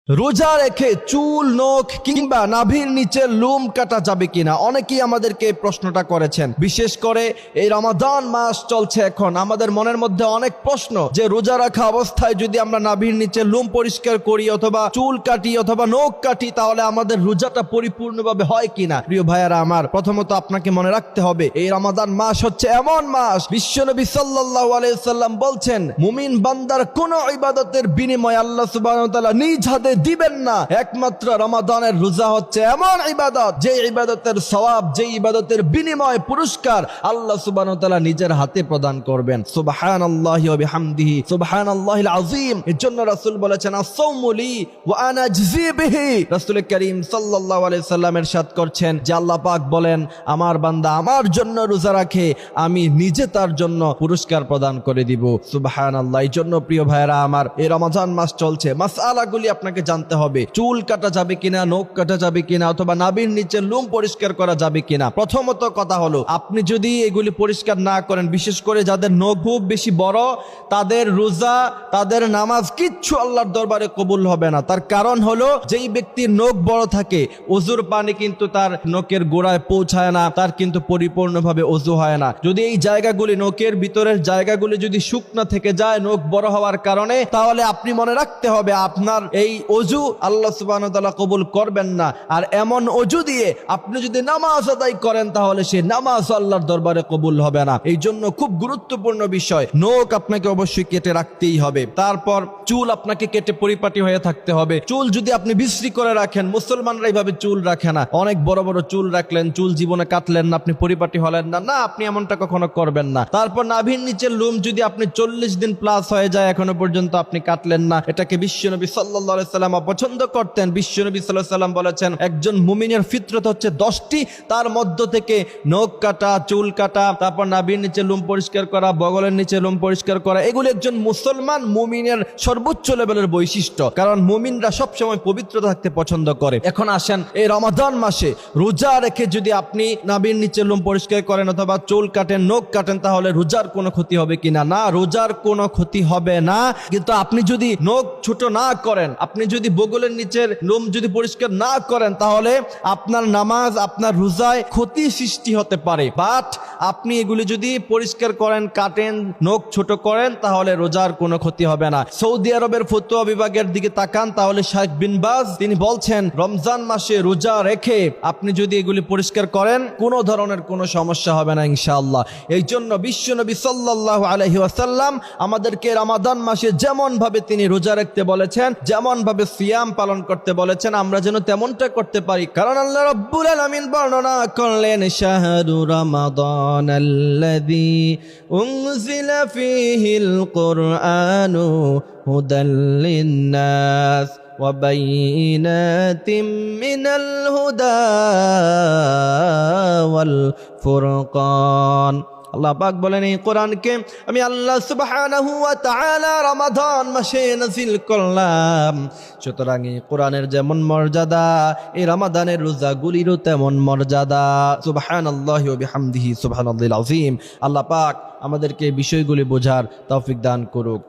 রোজা রেখে চুল, নখ কিংবা নাভির নিচের লোম কাটা যাবে কিনা, অনেকেই আমাদেরকে এই প্রশ্নটা করেছেন। বিশেষ করে এই রমাদান মাস চলছে, এখন আমাদের মনের মধ্যে অনেক প্রশ্ন যে রোজা রাখা অবস্থায় যদি আমরা নাভির নিচে লোম পরিষ্কার করি অথবা চুল কাটি অথবা নখ কাটি তাহলে আমাদের রোজাটা পরিপূর্ণভাবে হয় কিনা। প্রিয় ভাইয়ারা আমার, প্রথমত আপনাকে মনে রাখতে হবে এই রমাদান মাস হচ্ছে এমন মাস, বিশ্বনবী সাল্লাল্লাহু আলাইহি সাল্লাম বলছেন মুমিন বান্দার কোন ইবাদতের বিনিময়ে আল্লাহ সুবহানাহু ওয়া তাআলা নিজ হাতে দিবেন না। একমাত্র রমাদানের রোজা হচ্ছে এমন ইবাদত যে ইবাদতের সওয়াব, যে ইবাদতের বিনিময় পুরস্কার আল্লাহ সুবহানাহু ওয়া তাআলা নিজের হাতে প্রদান করবেন। সুবহানাল্লাহি ওয়া বিহামদিহি সুবহানাল্লাহিল আযীম। এজন্য রাসূল বলেছেন আস-সাওমু লি ওয়া আনা আজজি বিহি। রাসূল করিম সাল্লাল্লাহু আলাইহি সাল্লাম ইরশাদ করছেন যে আল্লাহ পাক বলেন আমার বান্দা আমার জন্য রোজা রাখে, আমি নিজে তার জন্য পুরস্কার প্রদান করে দিব। সুবহানাল্লাহ। এজন্য প্রিয় ভাইরা আমার, এই রমজান মাস চলছে, মাসআলাগুলি আপনাকে জানতে হবে। চুল কাটা যাবে কিনা, নখ কাটা যাবে কিনা, অথবা নাভির নিচে লোম পরিষ্কার করা যাবে কিনা। প্রথমত কথা হলো, আপনি যদি এগুলি পরিষ্কার না করেন, বিশেষ করে যাদের নখ খুব বেশি বড়, তাদের রোজা, তাদের নামাজ কিচ্ছু আল্লাহর দরবারে কবুল হবে না। তার কারণ হলো যেই ব্যক্তির নখ বড় থাকে, ওযুর পানি কিন্তু তার নখের গোড়ায় পৌঁছায় না, তার কিন্তু পরিপূর্ণভাবে ওযু হয় না। যদি এই জায়গাগুলি, নখের ভিতরের জায়গাগুলি যদি শুকনা থেকে যায় নখ বড় হওয়ার কারণে, তাহলে আপনি মনে রাখতে হবে আপনার এই ওযু আল্লাহ সুবহানাহু ওয়া তাআলা কবুল করবেন না। আর এমন ওযু দিয়ে আপনি যদি নামাজ আদায় করেন তাহলে সেই নামাজ আল্লাহর দরবারে কবুল হবে না। এই জন্য খুব গুরুত্বপূর্ণ বিষয়, নখ আপনাকে অবশ্যই কেটে রাখতেই হবে। তারপর চুল আপনাকে কেটে পরিপাটি হয়ে থাকতে হবে। চুল যদি আপনি বিশ্রী করে রাখেন, মুসলমানরা এইভাবে চুল রাখে না, অনেক বড় বড় চুল রাখলেন, চুল জীবনে কাটলেন না, আপনি পরিপাটি হলেন না, না, আপনি এমনটা কখনো করবেন না। তারপর নাভির নিচের লোম যদি আপনি 40 দিন প্লাস হয়ে যায় এখনো পর্যন্ত আপনি কাটলেন না, এটাকে বিশ্বনবী সাল্লাল্লাহু আলাইহি সাল্লাম অপছন্দ করতেন। বিশ্বনবী সাল্লাল্লাহু আলাইহি সাল্লাম বলেছেন একজন মুমিনের ফিতরত হচ্ছে 10টি, তার মধ্য থেকে নখ কাটা, চুল কাটা, তারপর নাভির নিচে লোম পরিষ্কার করা, বগলের নিচে লোম পরিষ্কার করা, এগুলো একজন মুসলমান মুমিনের সর্বোচ্চ লেভেলের বৈশিষ্ট্য, কারণ মুমিনরা সবসময় পবিত্র থাকতে পছন্দ করে। এখন আসেন, এই রমাদান মাসে রোজা রেখে যদি আপনি নাভির নিচে লোম পরিষ্কার করেন অথবা চুল কাটেন, নখ কাটেন, তাহলে রোজার কোনো ক্ষতি হবে কিনা? না, রোজার কোনো ক্ষতি হবে না। কিন্তু আপনি যদি নখ ছোট না করেন, আপনি যদি বগলের নিচের লোম যদি পরিষ্কার না করেন, তাহলে আপনার নামাজ, আপনার রোজায় ক্ষতি সৃষ্টি হতে পারে। বাট আপনি এগুলি যদি পরিষ্কার করেন, কাটেন, নখ ছোট করেন, তাহলে রোজার কোনো ক্ষতি হবে না। সৌদি আরবের ফতোয়া বিভাগের দিকে তাকান, তাহলে শেখ বিন বাজ তিনি বলছেন রমজান মাসে রোজা রেখে আপনি যদি এগুলি পরিষ্কার করেন কোনো ধরনের কোনো সমস্যা হবে না ইনশাআল্লাহ। এই জন্য বিশ্বনবী সাল্লাল্লাহু আলাইহি ওয়াসাল্লাম আমাদেরকে রমাদান মাসে যেমন ভাবে তিনি রোজা রাখতে বলেছেন, যেমন ভাবে সিয়াম পালন করতে বলেছেন, আমরা যেন তেমনটা করতে পারি। কারণ আল্লাহ রাব্বুল আলামিন বর্ণনা করলেন শাহরু রমাদানাল্লাযী উনজিলা ফীহিল কুরআনু হুদাল লিন-নাস ওয়া বাইয়িনাতিম মিনাল হুদা ওয়াল ফুরকান। আল্লাহ পাক বলেন এই কোরআনকে আমি আল্লাহ সুবহানাহু ওয়া তাআলা রমাদান মাসে নাযিল করলাম। সুতরাং এই কোরআনের যেমন মর্যাদা, এই রমাদানের রোজাগুলিরও তেমন মর্যাদা। সুবহানাল্লাহি ওয়া বিহামদিহি সুবহানাল্লাহিল আযীম। আল্লাহ পাক আমাদেরকে বিষয়গুলি বোঝার তৌফিক দান করুক।